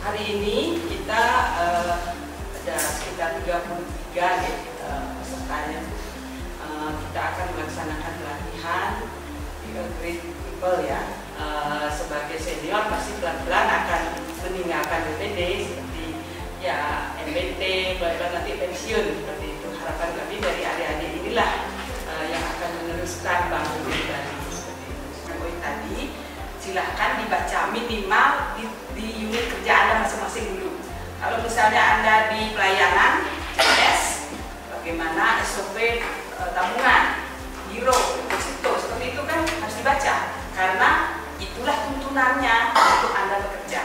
hari ini kita ada sekitar 33 pesertanya. Kita akan melaksanakan pelatihan Great People ya. Sebagai senior pasti pelan-pelan akan meninggalkan BPD seperti ya MBT, pelan-pelan nanti pensiun seperti itu. Harapan kami dari adik-adik inilah yang akan meneruskan bangun dari seperti itu. Poin tadi silahkan dibaca minimal di unit kerja Anda masing-masing dulu. Kalau misalnya Anda di pelayanan, CS, bagaimana SOP tabungan, giro, deposito, seperti itu kan harus dibaca karena itulah tuntunannya untuk Anda bekerja.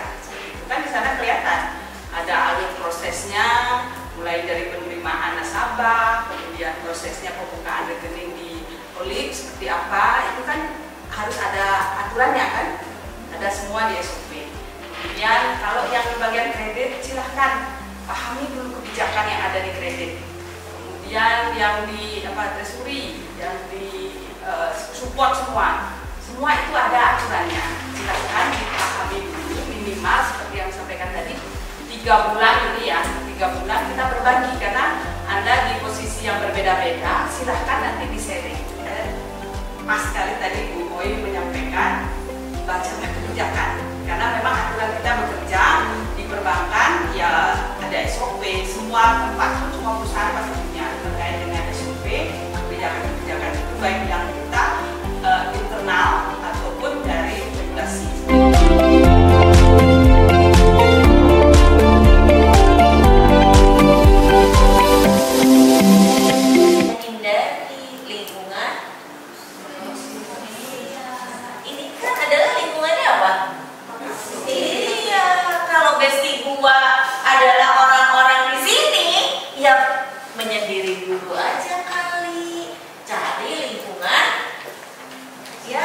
Itu kan di sana kelihatan ada alur prosesnya, mulai dari penerimaan nasabah, kemudian prosesnya pembukaan rekening di Olip seperti apa, itu kan harus ada aturannya kan, ada semua di SOP. Kemudian kalau yang di bagian kredit silahkan pahami dulu kebijakan yang ada di kredit. Kemudian yang di treasury, yang di support semua itu ada aturannya. Silahkan dipahami dulu minimal seperti yang disampaikan tadi 3 bulan ini ya, 3 bulan kita berbagi karena Anda di posisi yang berbeda-beda. Silahkan nanti di sharing. Pas sekali tadi Bu Oi menyampaikan bacalah kebijakan karena memang aturan kita bekerja di perbankan ya ada SOP, semua tempat semua perusahaan pasti punya terkait dengan SOP kebijakan itu baik yang kita internal ataupun dari regulasi. Adalah orang-orang di sini ya menyendiri dulu aja kali, cari lingkungan ya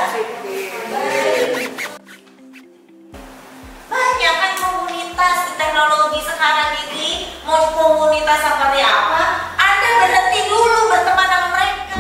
banyak kan komunitas teknologi sekarang ini. Mau komunitas seperti apa, Anda berhenti dulu berteman sama mereka.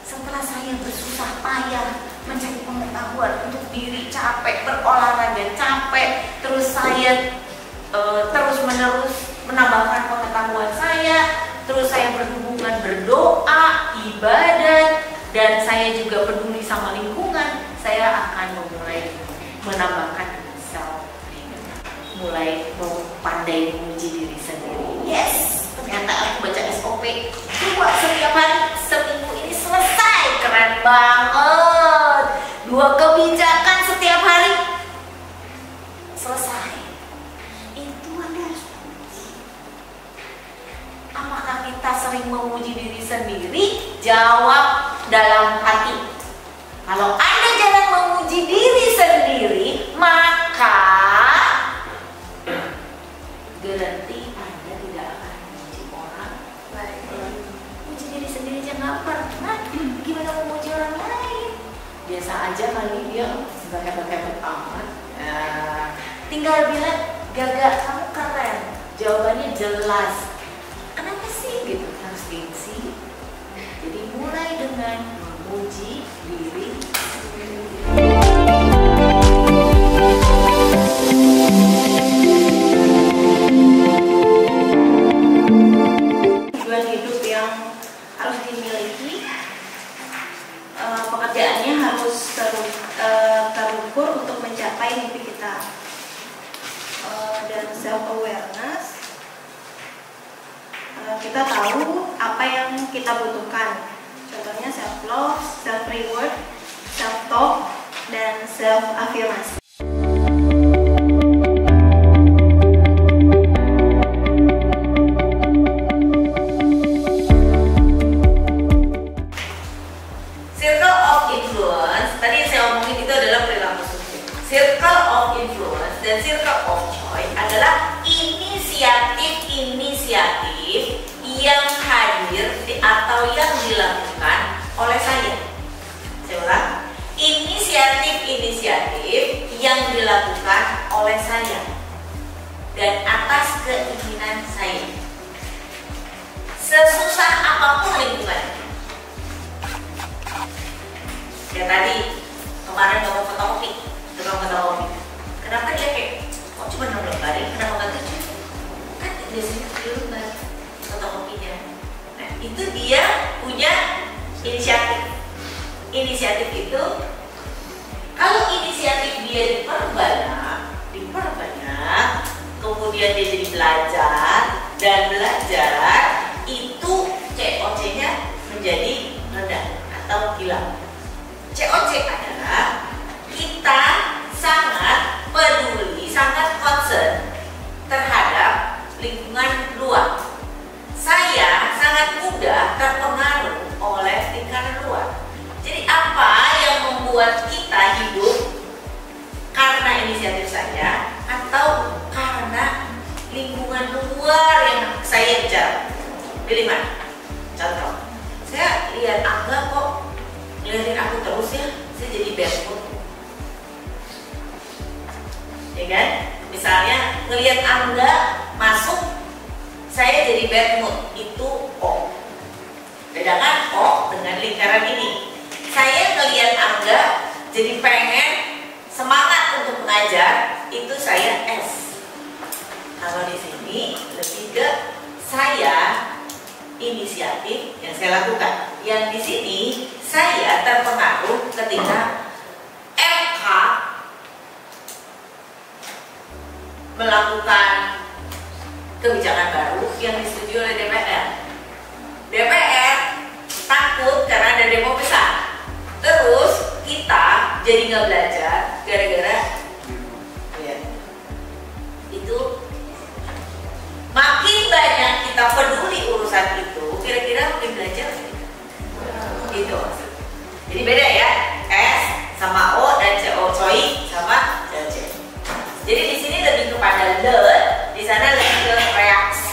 Setelah saya bersusah payah mencari pengetahuan untuk diri, capek berolahraga, capek, terus saya terus-menerus menambahkan pengetahuan saya, terus saya berhubungan berdoa, ibadah, dan saya juga peduli sama lingkungan. Saya akan memulai menambahkan self, mulai mau pandai memuji diri sendiri. Yes, ternyata aku baca SOP 2 setiap hari, seminggu ini selesai, keren banget. 2 kebijakan setiap hari selesai. Itu Anda harus memuji. Apakah kita sering memuji diri sendiri? Jawab dalam hati. Kalau Anda jangan memuji diri sendiri, maka garanti Anda tidak akan memuji orang lain. Memuji diri sendiri aja nggak pernah, gimana memuji orang lain? Biasa aja kali dia nggak hebat-hebat amat. Tinggal bilang, Gaga kamu keren. Jawabannya jelas. Kenapa sih gitu? Harus gengsi. Jadi mulai dengan memuji diri sendiri. Tujuan hidup yang harus dimiliki, pekerjaannya harus terukur untuk mencapai mimpi kita, dan self awareness. Kita tahu apa yang kita butuhkan. Contohnya self love, self reward, self talk, dan self afirmasi. Circle of influence, tadi yang saya omongin itu adalah perilaku sukses. Circle of influence dan circle of joy adalah inisiatif yang hadir atau yang dilakukan oleh saya. Saya ulang, inisiatif-inisiatif yang dilakukan oleh saya dan atas keinginan saya. Sesusah apapun lingkungan. Ya tadi kemarin ngomong fotokopi, tukang fotokopi. Kenapa dia kayak, kok cuma 6 lembar ya? Kenapa nggak 7? Kan biasanya 7 lembar fotokopinya. Nah itu dia punya inisiatif. Inisiatif itu, kalau inisiatif dia diperbanyak, kemudian dia jadi belajar dan belajar, itu COC-nya menjadi rendah atau hilang. COC adalah kita sangat peduli, sangat concern terhadap lingkungan luar. Saya sangat mudah terpengaruh oleh lingkungan luar. Jadi apa yang membuat kita hidup? Karena inisiatif saya atau karena lingkungan luar yang saya kejar? Pilih mana? Contoh, saya lihat Angga kok ngeliatin aku terus ya, saya jadi bad mood. Ya kan? Misalnya ngelihat Angga masuk, saya jadi bad mood. Itu O. Bedakan O dengan lingkaran ini. Saya ngelihat Angga jadi pengen semangat untuk mengajar, itu saya S. Kalau di sini lebih ke saya inisiatif yang saya lakukan. Yang di sini saya terpengaruh ketika MK melakukan kebijakan baru yang disetujui oleh DPR. DPR takut karena ada demo besar. Terus kita jadi nggak belajar gara-gara ya, itu makin banyak kita peduli urusan itu, kira-kira makin belajar gitu. Jadi beda ya, S sama O dan CO, COI sama C. Jadi di sini lebih kepada learn, di sana lebih ke reaksi.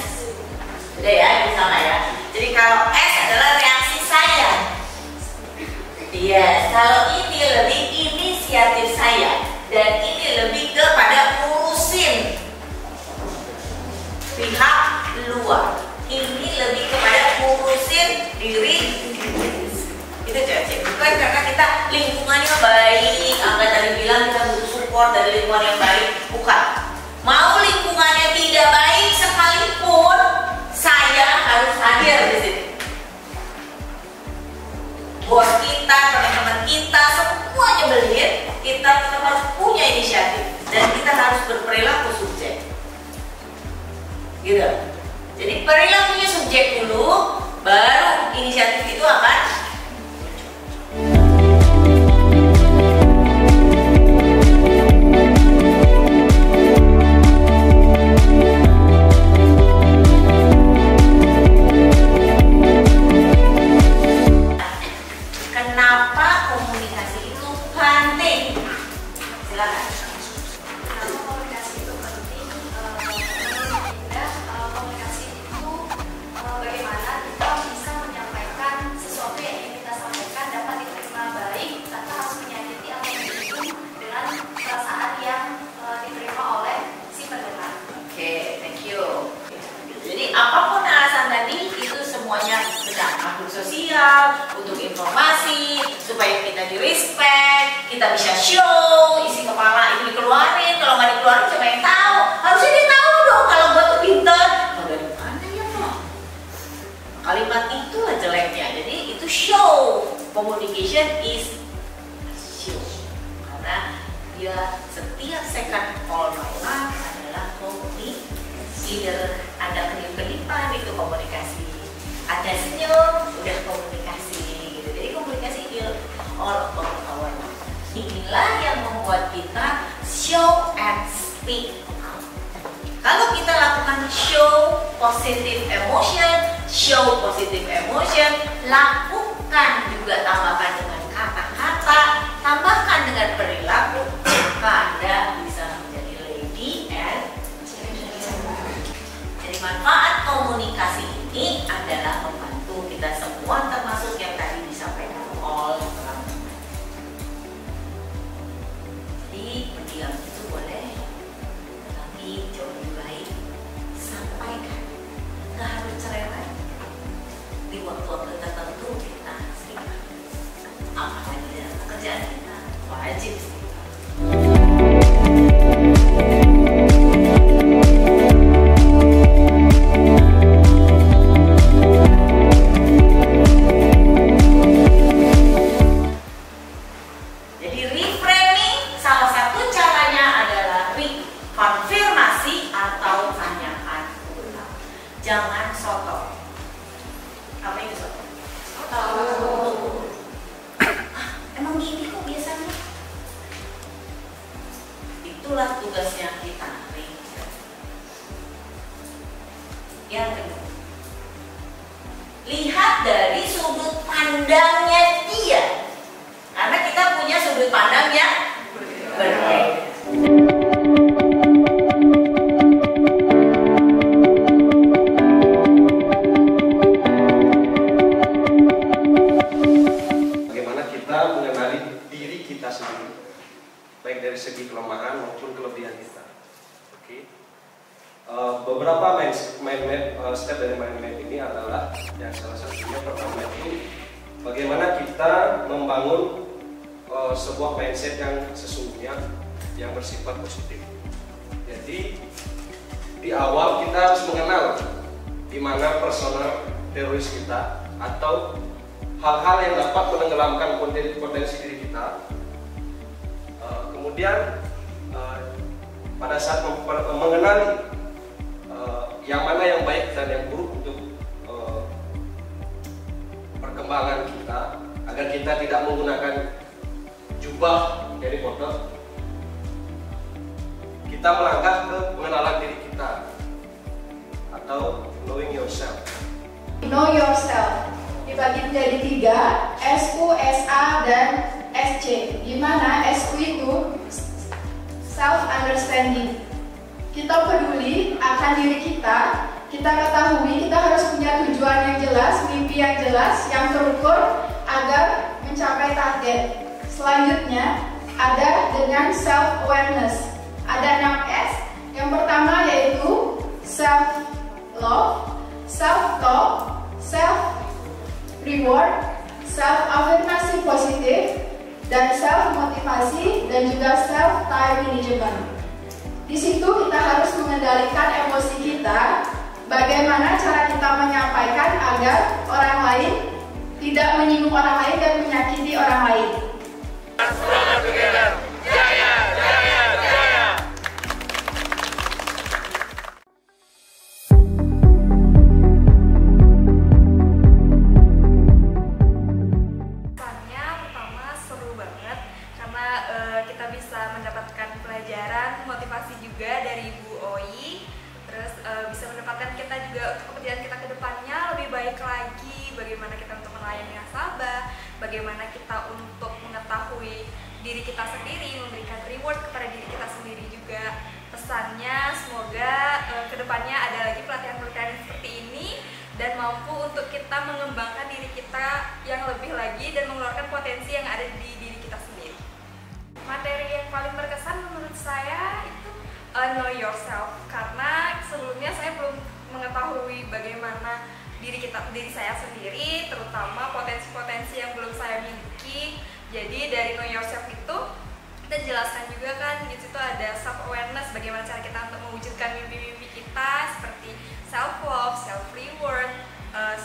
Beda ya, di sana ya. Jadi kalau S adalah reaksi saya. Yes, kalau ini lebih inisiatif saya dan ini lebih kepada ngurusin pihak luar. Ini lebih kepada ngurusin diri. Itu cewek. Bukan karena kita lingkungannya baik, Angga tadi bilang kita butuh support dari lingkungan yang baik. Bukan. Mau lingkungannya tidak baik sekalipun, saya harus hadir di sini. Bos kita, teman-teman kita, semua nyebelin, kita tetap harus punya inisiatif dan kita harus berperilaku subjek. Gitu. Jadi perilakunya subjek dulu, baru inisiatif itu akan untuk informasi supaya kita di respect, kita bisa show isi kepala itu dikeluarin. Kalau nggak dikeluarin siapa yang tahu? Harusnya dia tahu dong kalau gue tuh pinter. Kalau dari mana ya Pak? Kalimat itulah jeleknya. Jadi itu show. Communication is show. Karena dia setiap second all my life adalah komunikasi. Ada kedip-kedipan itu komunikasi. Ada senyum, udah komunikasi gitu. Jadi komunikasi itu all about our life. Inilah yang membuat kita show and speak out. Kalau kita lakukan show positive emotion, lakukan juga, tambahkan dengan kata-kata, tambahkan dengan perilaku, maka Anda bisa menjadi lady and gentleman. Jadi manfaat komunikasi ini Itulah tugasnya kita. Yang kedua, lihat dari sudut pandangnya dia, karena kita punya sudut pandang yang berbeda. Baik dari segi kelemahan maupun kelebihan kita. Oke. Beberapa step dari mind map ini adalah yang salah satunya pertama itu bagaimana kita membangun sebuah mindset yang sesungguhnya yang bersifat positif. Jadi di awal kita harus mengenal di mana personal teroris kita atau hal-hal yang dapat menenggelamkan potensi diri kita. Kemudian pada saat mengenali yang mana yang baik dan yang buruk untuk perkembangan kita, agar kita tidak menggunakan jubah Harry Potter, kita melangkah ke pengenalan diri kita atau knowing yourself. Know yourself dibagi menjadi 3, SU, SA, dan SC, di mana SU itu self understanding. Kita peduli akan diri kita ketahui kita harus punya tujuan yang jelas, mimpi yang jelas, yang terukur agar mencapai target. Selanjutnya ada dengan self awareness. Ada 6 S. Yang pertama yaitu self love, self talk, self reward, self afirmasi positif, dan self motivasi, dan juga self time management. Di situ kita harus mengendalikan emosi kita, bagaimana cara kita menyampaikan agar orang lain tidak menyinggung orang lain dan menyakiti orang lain. Kita bisa mendapatkan pelajaran, motivasi juga dari Bu Oi. Terus bisa mendapatkan kita juga untuk kepentingan kita ke depannya lebih baik lagi. Bagaimana kita untuk melayani nasabah, bagaimana kita untuk mengetahui diri kita sendiri, memberikan reward kepada diri kita sendiri juga. Pesannya semoga ke depannya ada lagi pelatihan-pelatihan seperti ini dan mampu untuk kita mengembangkan diri kita yang lebih lagi dan mengeluarkan potensi yang ada di diri kita sendiri. Materi yang paling berkesan menurut saya itu know yourself, karena sebelumnya saya belum mengetahui bagaimana diri saya sendiri, terutama potensi-potensi yang belum saya miliki. Jadi dari know yourself itu kita jelaskan juga kan, di situ ada self awareness, bagaimana cara kita untuk mewujudkan mimpi-mimpi kita seperti self love, self reward,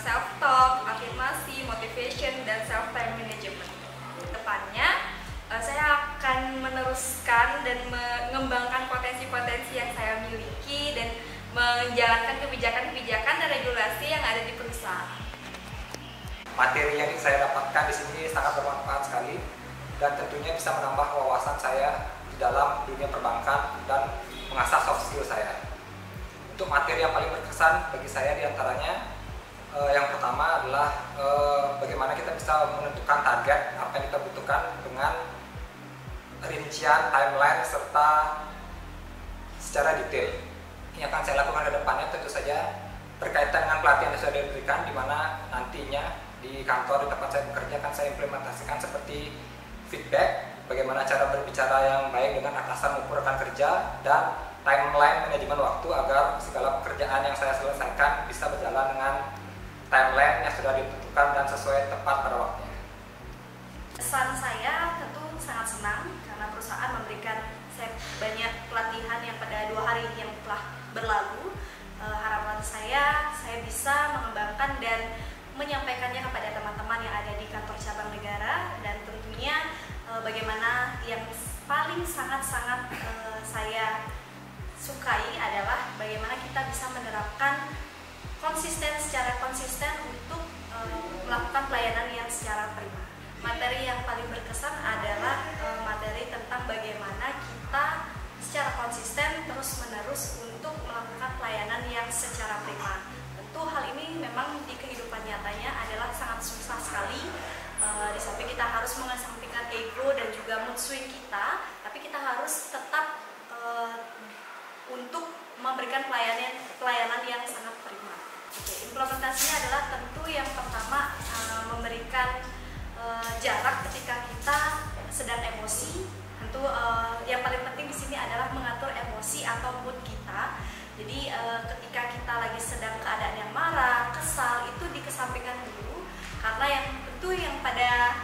self talk, afirmasi, motivation, dan self time management. Depannya saya akan meneruskan dan mengembangkan potensi-potensi yang saya miliki dan menjalankan kebijakan-kebijakan dan regulasi yang ada di perusahaan. Materi yang saya dapatkan di sini sangat bermanfaat sekali dan tentunya bisa menambah wawasan saya di dalam dunia perbankan dan mengasah soft skill saya. Untuk materi yang paling berkesan bagi saya diantaranya yang pertama adalah bagaimana kita bisa menentukan target apa yang kita butuhkan dengan rincian, timeline, serta secara detail. Yang akan saya lakukan ke depannya tentu saja berkaitan dengan pelatihan yang sudah diberikan, di mana nantinya di kantor, di tempat saya bekerja akan saya implementasikan seperti feedback, bagaimana cara berbicara yang baik dengan atasan maupun rekan kerja, dan timeline manajemen waktu agar segala pekerjaan yang saya selesaikan bisa berjalan dengan timeline yang sudah ditentukan dan sesuai tepat pada waktunya. Pesan saya tentu sangat senang karena perusahaan memberikan saya banyak pelatihan yang pada 2 hari yang telah berlalu. Harapan saya bisa mengembangkan dan menyampaikannya kepada teman-teman yang ada di kantor cabang negara, dan tentunya bagaimana yang paling sangat-sangat saya sukai adalah bagaimana kita bisa menerapkan secara konsisten untuk melakukan pelayanan yang secara prima. Materi yang paling berkesan adalah materi tentang bagaimana kita secara tapi kita harus mengesampingkan ego dan juga mood swing kita, tapi kita harus tetap untuk memberikan pelayanan yang sangat prima. Implementasinya adalah tentu yang pertama memberikan jarak ketika kita sedang emosi. Tentu yang paling penting di sini adalah mengatur emosi atau mood kita. Jadi ketika kita lagi sedang keadaan yang marah, kesal, itu dikesampingkan dulu, karena yang tentu yang pada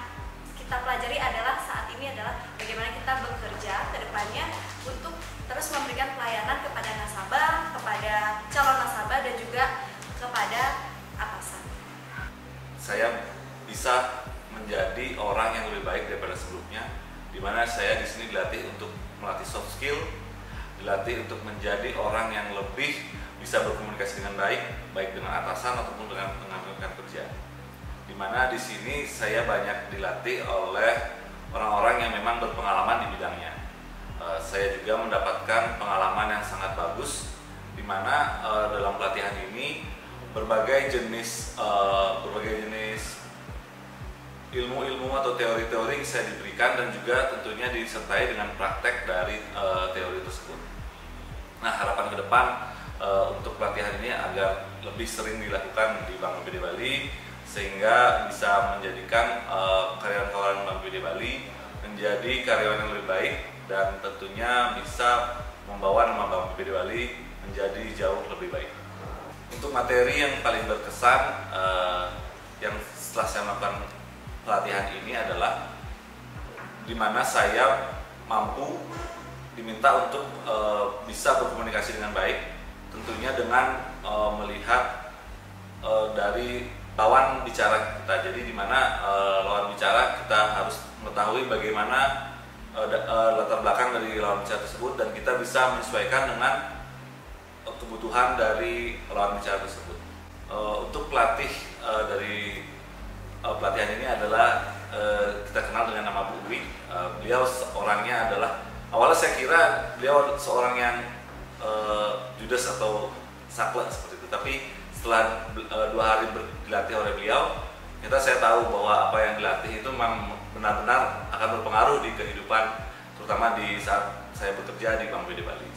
kita pelajari adalah saat ini adalah bagaimana kita bekerja ke depannya untuk terus memberikan pelayanan kepada nasabah, kepada calon nasabah, dan juga kepada atasan. Saya bisa menjadi orang yang lebih baik daripada sebelumnya, di mana saya di sini dilatih untuk melatih soft skill, dilatih untuk menjadi orang yang lebih bisa berkomunikasi dengan baik dengan atasan ataupun dengan rekan kerja. Di mana di sini saya banyak dilatih oleh orang-orang yang memang berpengalaman di bidangnya. Saya juga mendapatkan pengalaman yang sangat bagus, di mana dalam pelatihan ini berbagai jenis ilmu-ilmu atau teori-teori yang saya diberikan, dan juga tentunya disertai dengan praktek dari teori tersebut. Nah, harapan ke depan untuk pelatihan ini agar lebih sering dilakukan di Bank BPD Bali, sehingga bisa menjadikan karyawan-karyawan Bank BPD Bali menjadi karyawan yang lebih baik, dan tentunya bisa membawa nama Bank BPD Bali menjadi jauh lebih baik. Untuk materi yang paling berkesan yang setelah saya melakukan pelatihan ini adalah di mana saya mampu diminta untuk bisa berkomunikasi dengan baik, tentunya dengan melihat dari lawan bicara kita. Jadi di mana lawan bicara kita harus mengetahui bagaimana latar belakang dari lawan bicara tersebut, dan kita bisa menyesuaikan dengan kebutuhan dari lawan bicara tersebut. Untuk pelatih dari pelatihan ini adalah kita kenal dengan nama Bu Uwi. Beliau seorangnya adalah, awalnya saya kira beliau seorang yang judes atau saklek seperti itu, tapi setelah 2 hari dilatih oleh beliau, ternyata saya tahu bahwa apa yang dilatih itu memang benar-benar akan berpengaruh di kehidupan, terutama di saat saya bekerja di Bank BPD Bali.